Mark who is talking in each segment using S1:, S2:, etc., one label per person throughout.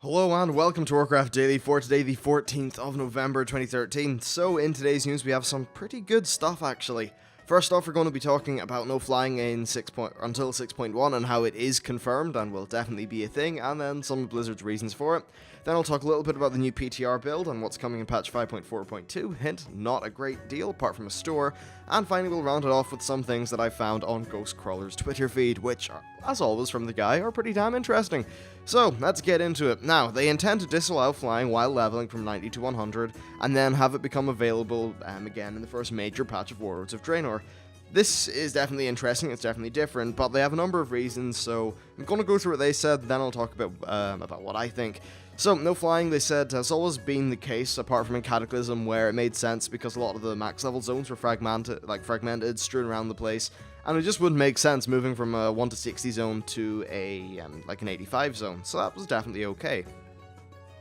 S1: Hello and welcome to Warcraft Daily for today, the 14th of November 2013. So in today's news we have some pretty good stuff actually. First off, we're going to be talking about no flying in until 6.1 and how it is confirmed and will definitely be a thing, and then some of Blizzard's reasons for it. Then I'll talk a little bit about the new PTR build and what's coming in patch 5.4.2, hint, not a great deal apart from a store, and finally we'll round it off with some things that I found on Ghostcrawler's Twitter feed, which, as always from the guy, are pretty damn interesting. So, let's get into it. Now, they intend to disallow flying while leveling from 90 to 100, and then have it become available again in the first major patch of Warlords of Draenor. This is definitely interesting, it's definitely different, but they have a number of reasons, so I'm going to go through what they said, then I'll talk about what I think. So, no flying, they said, has always been the case, apart from in Cataclysm, where it made sense because a lot of the max level zones were fragmented, strewn around the place, and it just wouldn't make sense moving from a 1 to 60 zone to an 85 zone, so that was definitely okay.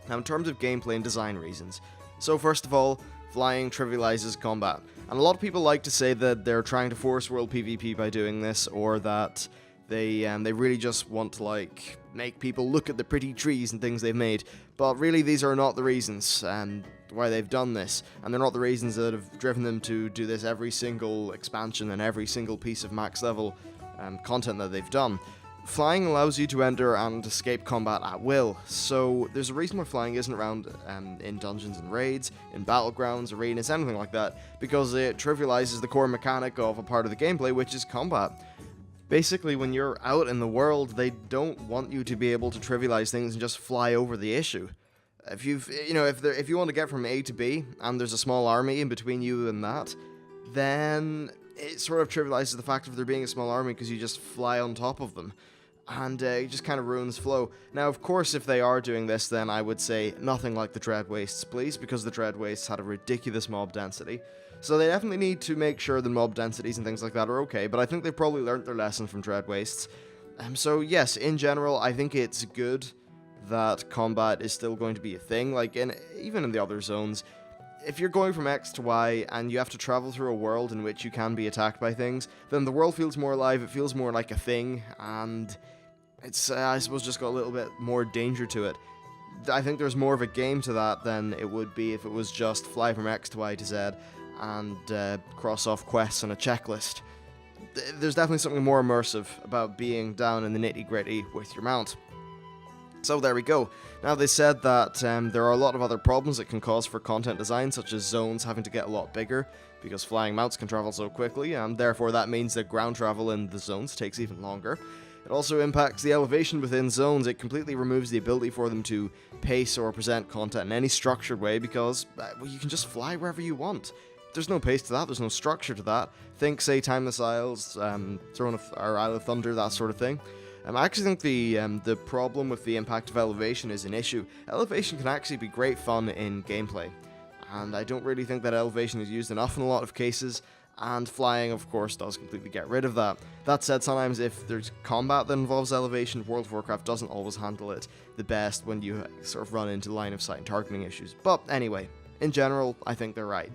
S1: Now, in terms of gameplay and design reasons, so first of all, flying trivializes combat, and a lot of people like to say that they're trying to force world PvP by doing this, or that they really just want to make people look at the pretty trees and things they've made, but really these are not the reasons why they've done this, and they're not the reasons that have driven them to do this every single expansion and every single piece of max level content that they've done. Flying allows you to enter and escape combat at will, so there's a reason why flying isn't around in dungeons and raids, in battlegrounds, arenas, anything like that, because it trivializes the core mechanic of a part of the gameplay, which is combat. Basically, when you're out in the world, they don't want you to be able to trivialize things and just fly over the issue. If you want to get from A to B, and there's a small army in between you and that, then it sort of trivializes the fact of there being a small army because you just fly on top of them, and it just kind of ruins flow. Now, of course, if they are doing this, then I would say nothing like the Dread Wastes, please, because the Dread Wastes had a ridiculous mob density. So they definitely need to make sure the mob densities and things like that are okay, but I think they've probably learnt their lesson from Dread Wastes. So yes, in general, I think it's good that combat is still going to be a thing, even in the other zones. If you're going from X to Y and you have to travel through a world in which you can be attacked by things, then the world feels more alive, it feels more like a thing, and it's, I suppose, just got a little bit more danger to it. I think there's more of a game to that than it would be if it was just fly from X to Y to Z and cross off quests on a checklist. There's definitely something more immersive about being down in the nitty-gritty with your mount. So there we go. Now, they said that there are a lot of other problems it can cause for content design, such as zones having to get a lot bigger, because flying mounts can travel so quickly, and therefore that means that ground travel in the zones takes even longer. It also impacts the elevation within zones. It completely removes the ability for them to pace or present content in any structured way, because you can just fly wherever you want. There's no pace to that, there's no structure to that. Think, say, Timeless Isles, or Isle of Thunder, that sort of thing. I actually think the problem with the impact of elevation is an issue. Elevation can actually be great fun in gameplay, and I don't really think that elevation is used enough in a lot of cases, and flying, of course, does completely get rid of that. That said, sometimes if there's combat that involves elevation, World of Warcraft doesn't always handle it the best when you sort of run into line of sight and targeting issues. But anyway, in general, I think they're right.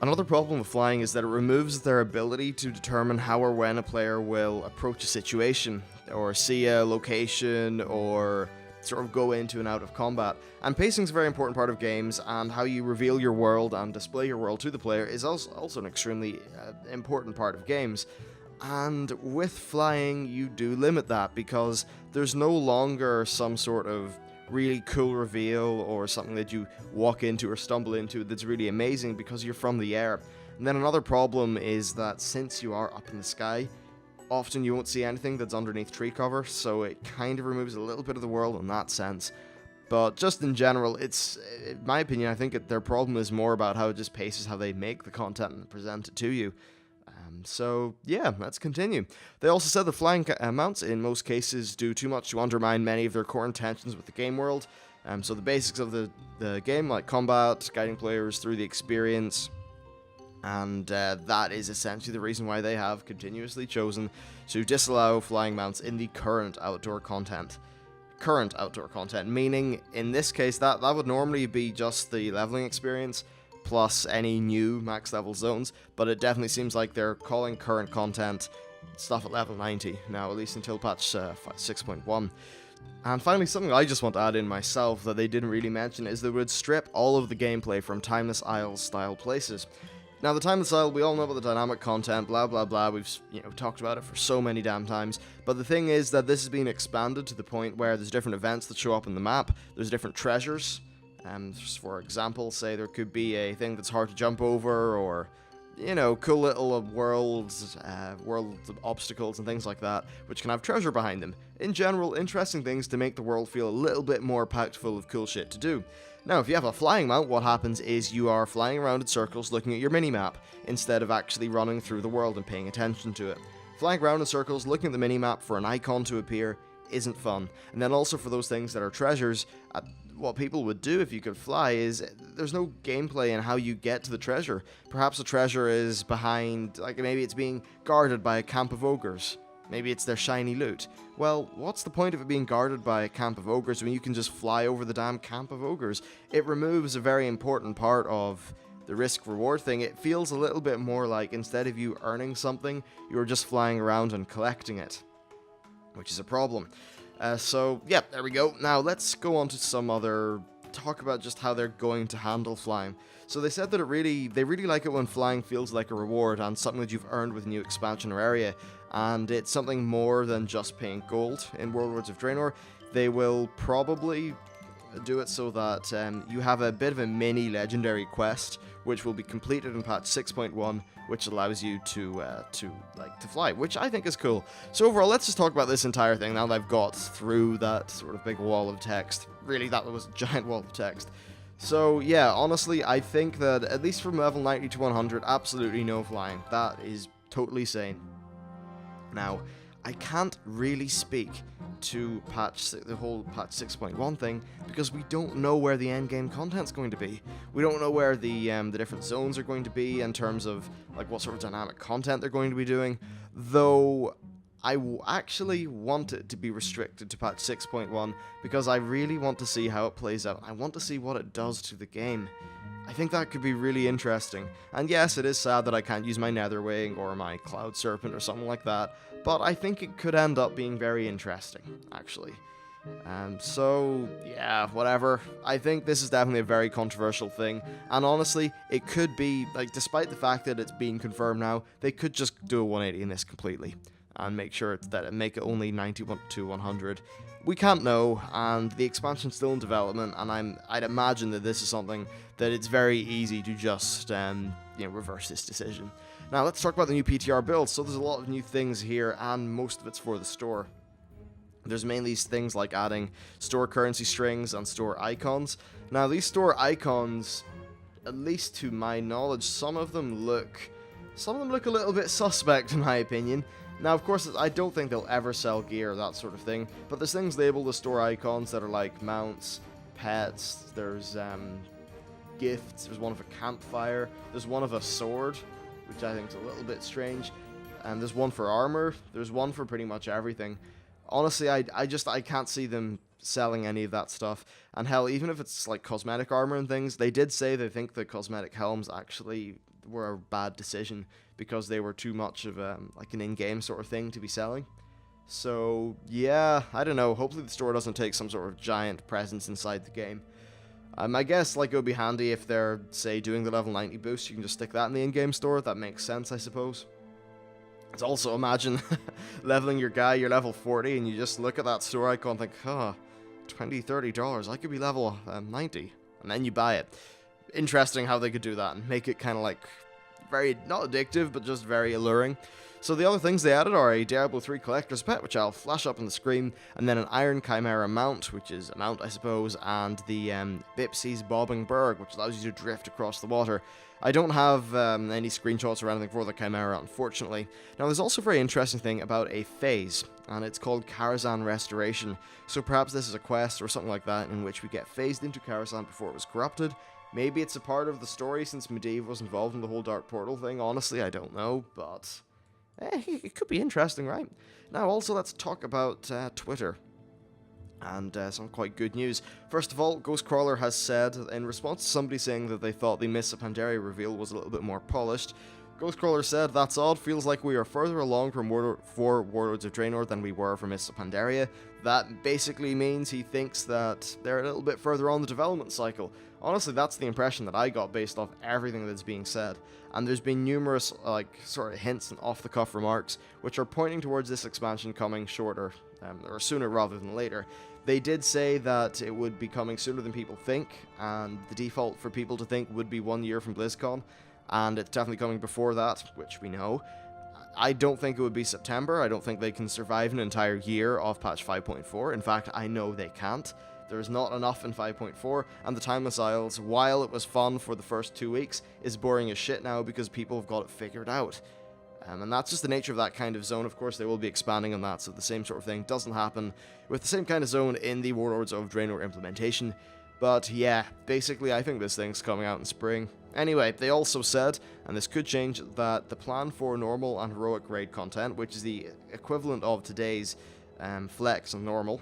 S1: Another problem with flying is that it removes their ability to determine how or when a player will approach a situation, or see a location, or sort of go into and out of combat. And pacing is a very important part of games, and how you reveal your world and display your world to the player is also an extremely important part of games. And with flying, you do limit that, because there's no longer some sort of really cool reveal or something that you walk into or stumble into that's really amazing because you're from the air. And then another problem is that since you are up in the sky, often you won't see anything that's underneath tree cover, so it kind of removes a little bit of the world in that sense. But just in general, it's, in my opinion, I think their problem is more about how it just paces how they make the content and present it to you. So yeah, let's continue. They also said the flying mounts in most cases do too much to undermine many of their core intentions with the game world. So the basics of the game, like combat, guiding players through the experience, and that is essentially the reason why they have continuously chosen to disallow flying mounts in the current outdoor content. Current outdoor content, meaning in this case that would normally be just the leveling experience, plus any new max level zones, but it definitely seems like they're calling current content stuff at level 90 now, at least until patch 6.1. And finally, something I just want to add in myself that they didn't really mention is they would strip all of the gameplay from Timeless Isles style places. Now, the Timeless Isle, we all know about the dynamic content, blah blah blah, we've talked about it for so many damn times, but the thing is that this has been expanded to the point where there's different events that show up in the map, there's different treasures, for example, say there could be a thing that's hard to jump over, or cool little worlds obstacles and things like that, which can have treasure behind them. In general, interesting things to make the world feel a little bit more packed full of cool shit to do. Now, if you have a flying mount, what happens is you are flying around in circles looking at your minimap, instead of actually running through the world and paying attention to it. Flying around in circles looking at the minimap for an icon to appear isn't fun. And then also for those things that are treasures, what people would do if you could fly is, there's no gameplay in how you get to the treasure. Perhaps a treasure is behind, maybe it's being guarded by a camp of ogres. Maybe it's their shiny loot. Well, what's the point of it being guarded by a camp of ogres when you can just fly over the damn camp of ogres? It removes a very important part of the risk-reward thing. It feels a little bit more like, instead of you earning something, you're just flying around and collecting it, which is a problem. So, yeah, there we go. Now, let's go on to some other talk about just how they're going to handle flying. So they said that they really like it when flying feels like a reward and something that you've earned with a new expansion or area, and it's something more than just paying gold in Warlords of Draenor. They will probably do it so that you have a bit of a mini legendary quest, which will be completed in patch 6.1, which allows you to fly, which I think is cool. So overall, let's just talk about this entire thing now that I've got through that sort of big wall of text. Really, that was a giant wall of text. So yeah, honestly, I think that at least from level 90 to 100, absolutely no flying. That is totally sane. Now, I can't really speak to the whole patch 6.1 thing, because we don't know where the endgame content's going to be. We don't know where the different zones are going to be in terms of what sort of dynamic content they're going to be doing, though I actually want it to be restricted to patch 6.1 because I really want to see how it plays out. I want to see what it does to the game. I think that could be really interesting. And yes, it is sad that I can't use my Netherwing or my Cloud Serpent or something like that, but I think it could end up being very interesting, actually. So, yeah, whatever. I think this is definitely a very controversial thing, and honestly, it could be, despite the fact that it's being confirmed now, they could just do a 180 in this completely, and make sure that it make it only 91 to 100. We can't know, and the expansion's still in development, and I'd imagine that this is something that it's very easy to just, reverse this decision. Now, let's talk about the new PTR build. So there's a lot of new things here, and most of it's for the store. There's mainly things like adding store currency strings and store icons. Now, these store icons, at least to my knowledge, some of them look a little bit suspect in my opinion. Now, of course, I don't think they'll ever sell gear, that sort of thing, but there's things labeled as store icons that are like mounts, pets, there's gifts, there's one of a campfire, there's one of a sword, which I think is a little bit strange, and there's one for armor, there's one for pretty much everything. Honestly, I can't see them selling any of that stuff, and hell, even if it's like cosmetic armor and things, they did say they think the cosmetic helms actually were a bad decision because they were too much of an in-game sort of thing to be selling. So yeah, I don't know, hopefully the store doesn't take some sort of giant presence inside the game. I guess it would be handy if they're, say, doing the level 90 boost, you can just stick that in the in-game store. That makes sense, I suppose. It's also, imagine leveling your guy, you're level 40, and you just look at that store icon and think, $20, $30, I could be level 90, and then you buy it. Interesting how they could do that and make it kind of very, not addictive, but just very alluring. So the other things they added are a Diablo 3 Collector's Pet, which I'll flash up on the screen, and then an Iron Chimera mount, which is a mount, I suppose, and the Bipsy's Bobbing Berg, which allows you to drift across the water. I don't have any screenshots or anything for the Chimera, unfortunately. Now, there's also a very interesting thing about a phase, and it's called Karazhan Restoration. So perhaps this is a quest or something like that in which we get phased into Karazhan before it was corrupted. Maybe it's a part of the story since Medivh was involved in the whole Dark Portal thing. Honestly, I don't know, but it could be interesting, right? Now, also, let's talk about Twitter. And some quite good news. First of all, Ghostcrawler has said, in response to somebody saying that they thought the Mists of Pandaria reveal was a little bit more polished, Ghostcrawler said, "That's odd, feels like we are further along for Warlords of Draenor than we were for Mists of Pandaria." That basically means he thinks that they're a little bit further on the development cycle. Honestly, that's the impression that I got based off everything that's being said. And there's been numerous, sort of hints and off-the-cuff remarks, which are pointing towards this expansion coming shorter, or sooner rather than later. They did say that it would be coming sooner than people think, and the default for people to think would be 1 year from BlizzCon. And it's definitely coming before that, which we know. I don't think it would be September. I don't think they can survive an entire year of patch 5.4. In fact, I know they can't. There's not enough in 5.4, and the Timeless Isles, while it was fun for the first 2 weeks, is boring as shit now because people have got it figured out. And that's just the nature of that kind of zone. Of course, they will be expanding on that, so the same sort of thing doesn't happen with the same kind of zone in the Warlords of Draenor implementation. But yeah, basically I think this thing's coming out in spring. Anyway, they also said, and this could change, that the plan for normal and heroic raid content, which is the equivalent of today's flex and normal,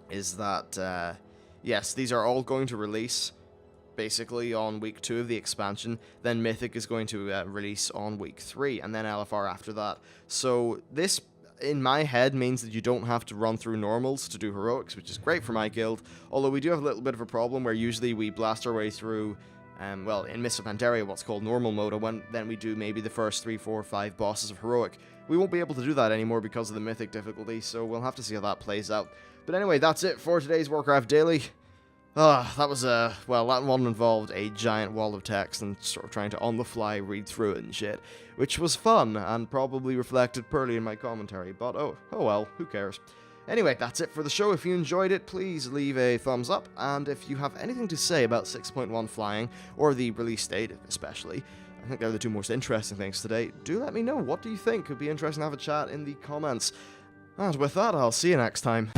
S1: is that, yes, these are all going to release basically on week 2 of the expansion, then Mythic is going to release on week 3, and then LFR after that. So this, in my head, means that you don't have to run through normals to do heroics, which is great for my guild, although we do have a little bit of a problem where usually we blast our way through, well, in Mists of Pandaria, what's called normal mode, and then we do maybe the first 3, 4, 5 bosses of heroic. We won't be able to do that anymore because of the Mythic difficulty, so we'll have to see how that plays out. But anyway, that's it for today's Warcraft Daily. That was well, that one involved a giant wall of text and sort of trying to on the fly read through it and shit, which was fun and probably reflected poorly in my commentary, but oh well, who cares. Anyway, that's it for the show. If you enjoyed it, please leave a thumbs up, and if you have anything to say about 6.1 flying, or the release date especially, I think they're the two most interesting things today, do let me know. What do you think? Could be interesting to have a chat in the comments. And with that, I'll see you next time.